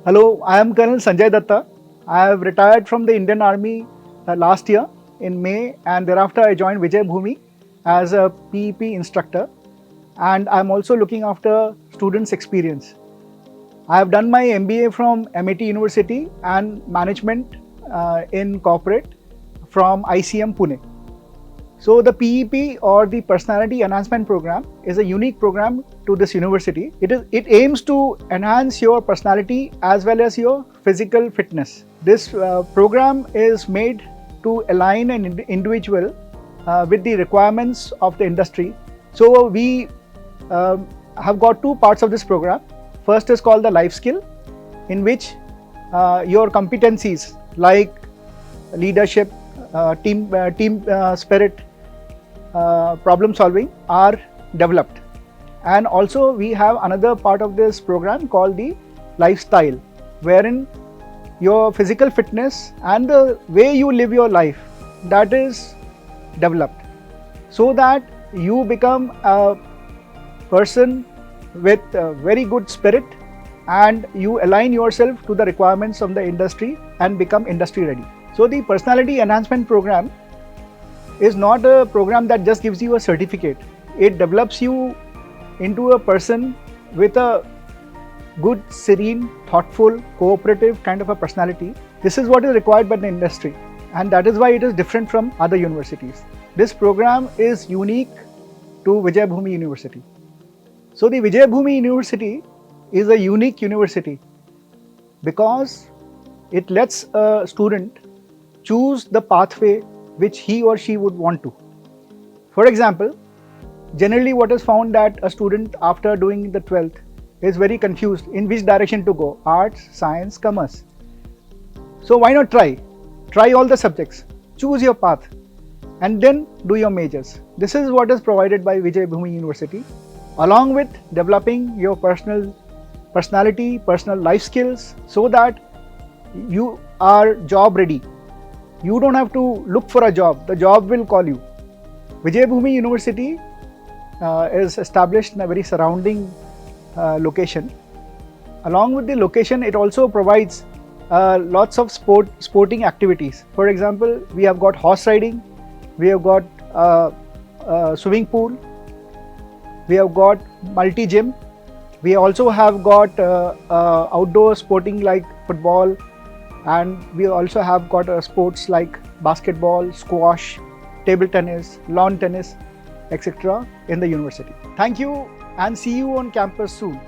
Hello, I am Colonel Sanjay Dutta. I have retired from the Indian Army last year in May, and thereafter I joined Vijaybhoomi as a PEP instructor, and I am also looking after students' experience. I have done my MBA from MIT University and management in corporate from ICM Pune. So the PEP or the Personality Enhancement Program is a unique program to this university. It aims to enhance your personality as well as your physical fitness. This program is made to align an individual with the requirements of the industry. So we have got two parts of this program. First is called the life skill, in which your competencies like leadership, team spirit, problem solving are developed. And also we have another part of this program called the lifestyle, wherein your physical fitness and the way you live your life, that is developed, so that you become a person with a very good spirit and you align yourself to the requirements of the industry and become industry ready. So the Personality Enhancement Program is not a program that just gives you a certificate. It develops you into a person with a good, serene, thoughtful, cooperative kind of a personality. This is what is required by the industry, and that is why it is different from other universities. This program is unique to Vijaybhoomi University. So the Vijaybhoomi University is a unique university because it lets a student choose the pathway which he or she would want to. For example, generally what is found that a student after doing the 12th is very confused in which direction to go, arts, science, commerce. So why not try all the subjects, choose your path and then do your majors. This is what is provided by Vijaybhoomi University, along with developing your personality, personal life skills, so that you are job ready. You don't have to look for a job, the job will call you. Vijaybhoomi University is established in a very surrounding location. Along with the location, it also provides lots of sporting activities. For example, we have got horse riding, we have got swimming pool, we have got multi-gym, we also have got outdoor sporting like football, and we also have got sports like basketball, squash, table tennis, lawn tennis, etc. in the university. Thank you and see you on campus soon.